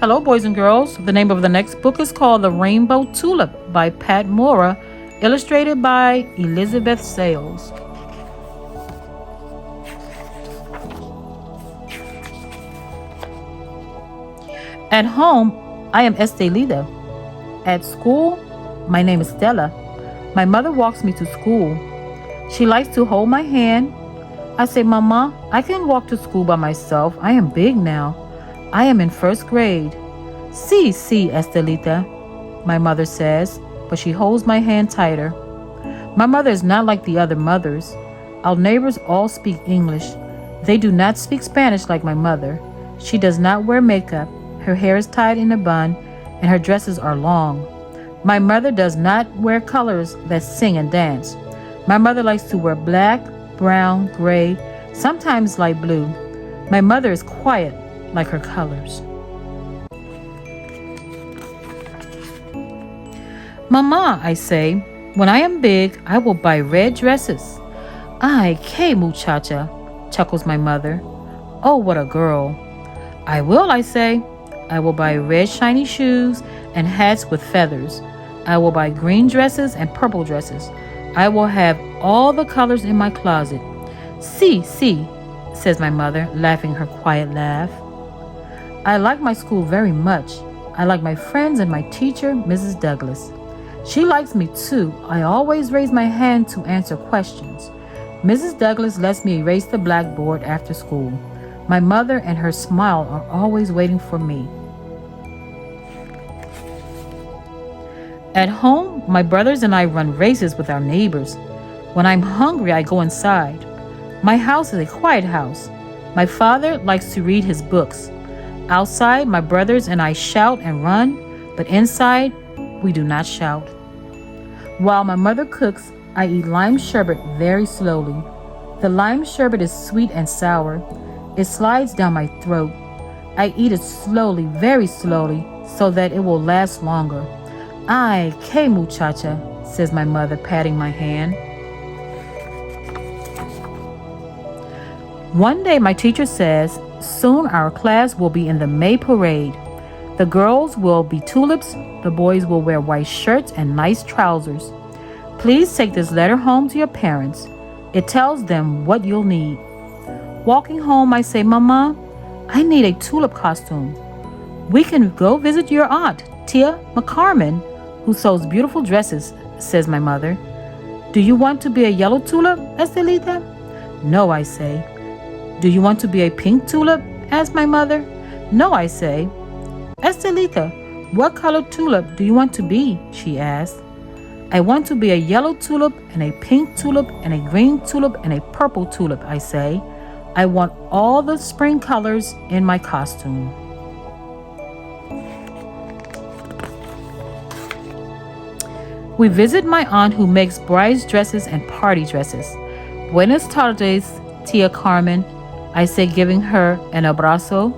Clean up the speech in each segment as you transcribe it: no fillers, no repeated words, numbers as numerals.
Hello, boys and girls. The name of the next book is called The Rainbow Tulip by Pat Mora, illustrated by Elizabeth Sales. At home, I am Estelita. At school, my name is Stella. My mother walks me to school. She likes to hold my hand. I say, Mama, I can walk to school by myself. I am big now. I am in first grade. Sí, Estelita, my mother says, but she holds my hand tighter. My mother is not like the other mothers. Our neighbors all speak English. They do not speak Spanish like my mother. She does not wear makeup. Her hair is tied in a bun, and her dresses are long. My mother does not wear colors that sing and dance. My mother likes to wear black, brown, gray, sometimes light blue. My mother is quiet like her colors. Mama, I say, when I am big, I will buy red dresses. Ay, que muchacha, chuckles my mother. Oh, what a girl. I will, I say. I will buy red shiny shoes and hats with feathers. I will buy green dresses and purple dresses. I will have all the colors in my closet. Sí, says my mother, laughing her quiet laugh. I like my school very much. I like my friends and my teacher, Mrs. Douglas. She likes me too. I always raise my hand to answer questions. Mrs. Douglas lets me erase the blackboard after school. My mother and her smile are always waiting for me. At home, my brothers and I run races with our neighbors. When I'm hungry, I go inside. My house is a quiet house. My father likes to read his books. Outside, my brothers and I shout and run, but inside, we do not shout. While my mother cooks, I eat lime sherbet very slowly. The lime sherbet is sweet and sour. It slides down my throat. I eat it slowly, very slowly, so that it will last longer. Ay, que muchacha, says my mother, patting my hand. One day my teacher says, soon our class will be in the May parade. The girls will be tulips, the boys will wear white shirts and nice trousers. Please take this letter home to your parents. It tells them what you'll need. Walking home, I say, Mama, I need a tulip costume. We can go visit your aunt, Tia McCarmen, who sews beautiful dresses, says my mother. Do you want to be a yellow tulip, Estelita? No, I say. Do you want to be a pink tulip? Asks my mother. No, I say. Estelita, what color tulip do you want to be? She asks. I want to be a yellow tulip and a pink tulip and a green tulip and a purple tulip, I say. I want all the spring colors in my costume. We visit my aunt who makes bride's dresses and party dresses. Buenas tardes, Tia Carmen, I say, giving her an abrazo.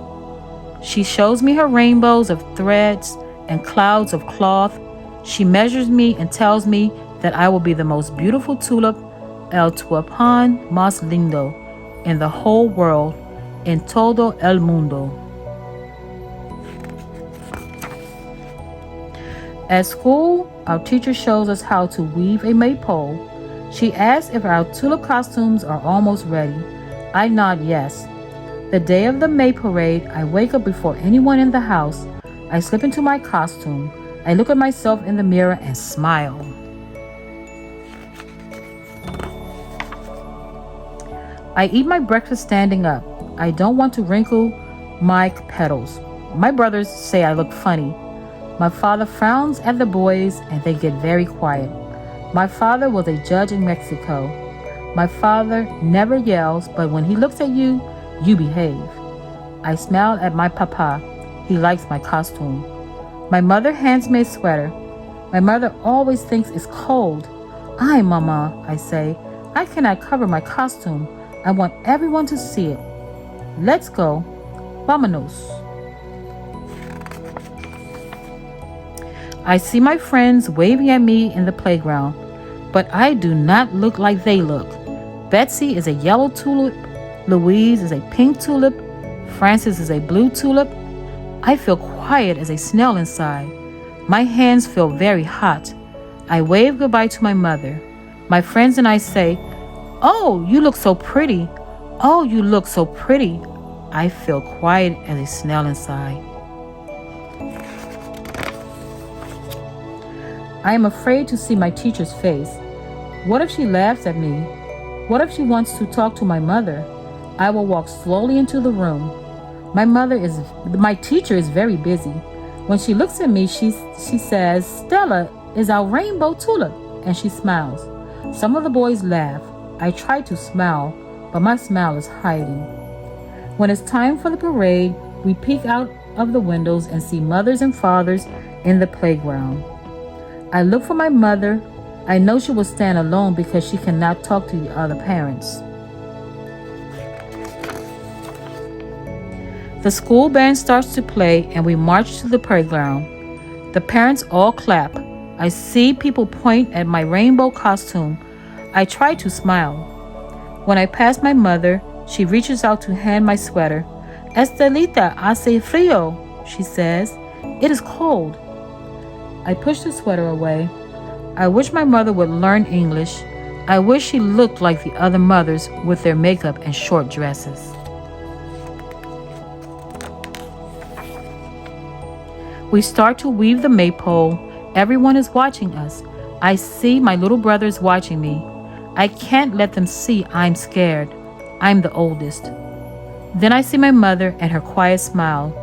She shows me her rainbows of threads and clouds of cloth. She measures me and tells me that I will be the most beautiful tulip, el tulipán más lindo, in the whole world, en todo el mundo. At school, our teacher shows us how to weave a maypole. She asks if our tulip costumes are almost ready. I nod yes. The day of the May parade, I wake up before anyone in the house. I slip into my costume. I look at myself in the mirror and smile. I eat my breakfast standing up. I don't want to wrinkle my petals. My brothers say I look funny. My father frowns at the boys and they get very quiet. My father was a judge in Mexico. My father never yells, but when he looks at you, you behave. I smile at my papa. He likes my costume. My mother hands me a sweater. My mother always thinks it's cold. Ay, Mama, I say. I cannot cover my costume. I want everyone to see it. Let's go. Vámonos. I see my friends waving at me in the playground, but I do not look like they look. Betsy is a yellow tulip. Louise is a pink tulip. Frances is a blue tulip. I feel quiet as a snail inside. My hands feel very hot. I wave goodbye to my mother. My friends and I say, "Oh, you look so pretty. Oh, you look so pretty." I feel quiet as a snail inside. I am afraid to see my teacher's face. What if she laughs at me? What if she wants to talk to my mother? I will walk slowly into the room. My teacher is very busy. When she looks at me, she says, "Stella is our rainbow tulip," and she smiles. Some of the boys laugh. I try to smile, but my smile is hiding. When it's time for the parade, we peek out of the windows and see mothers and fathers in the playground. I look for my mother. I know she will stand alone because she cannot talk to the other parents. The school band starts to play and we march to the playground. The parents all clap. I see people point at my rainbow costume. I try to smile. When I pass my mother, she reaches out to hand my sweater. "Estelita, hace frío," she says. "It is cold." I push the sweater away. I wish my mother would learn English. I wish she looked like the other mothers with their makeup and short dresses. We start to weave the maypole. Everyone is watching us. I see my little brothers watching me. I can't let them see I'm scared. I'm the oldest. Then I see my mother and her quiet smile.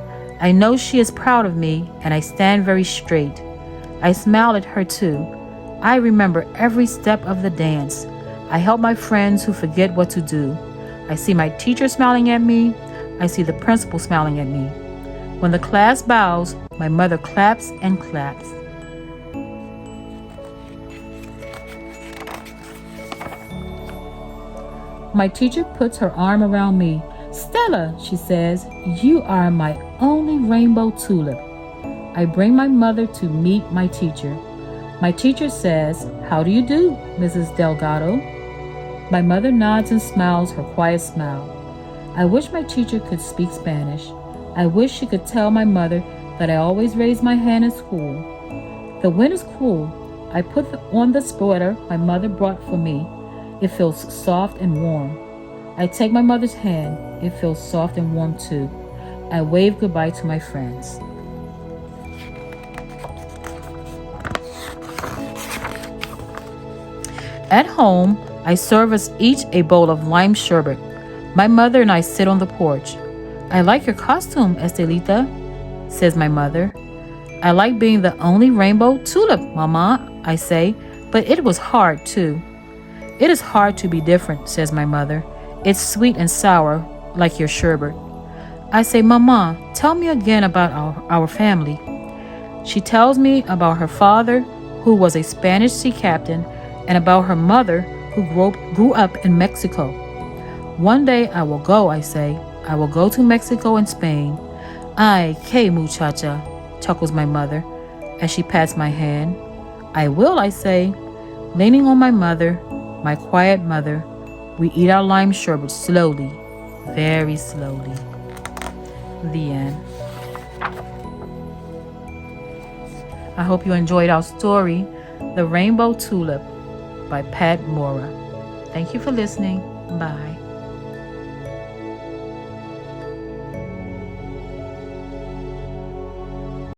I know she is proud of me and I stand very straight. I smile at her too. I remember every step of the dance. I help my friends who forget what to do. I see my teacher smiling at me. I see the principal smiling at me. When the class bows, my mother claps and claps. My teacher puts her arm around me. "Stella," she says, "you are my only rainbow tulip." I bring my mother to meet my teacher. My teacher says, "How do you do, Mrs. Delgado?" My mother nods and smiles her quiet smile. I wish my teacher could speak Spanish. I wish she could tell my mother that I always raise my hand in school. The wind is cool. I put on the sweater my mother brought for me. It feels soft and warm. I take my mother's hand. It feels soft and warm too. I wave goodbye to my friends. At home, I serve us each a bowl of lime sherbet. My mother and I sit on the porch. "I like your costume, Estelita," says my mother. "I like being the only rainbow tulip, Mama," I say, "but it was hard too." "It is hard to be different," says my mother. "It's sweet and sour, like your sherbet." I say, "Mama, tell me again about our family." She tells me about her father, who was a Spanish sea captain, and about her mother, who grew up in Mexico. "One day I will go," I say. "I will go to Mexico and Spain." "Ay, que muchacha," chuckles my mother as she pats my hand. "I will," I say. Leaning on my mother, my quiet mother, we eat our lime sherbet slowly, very slowly. The end. I hope you enjoyed our story, The Rainbow Tulip by Mora. Thank you for listening. Bye.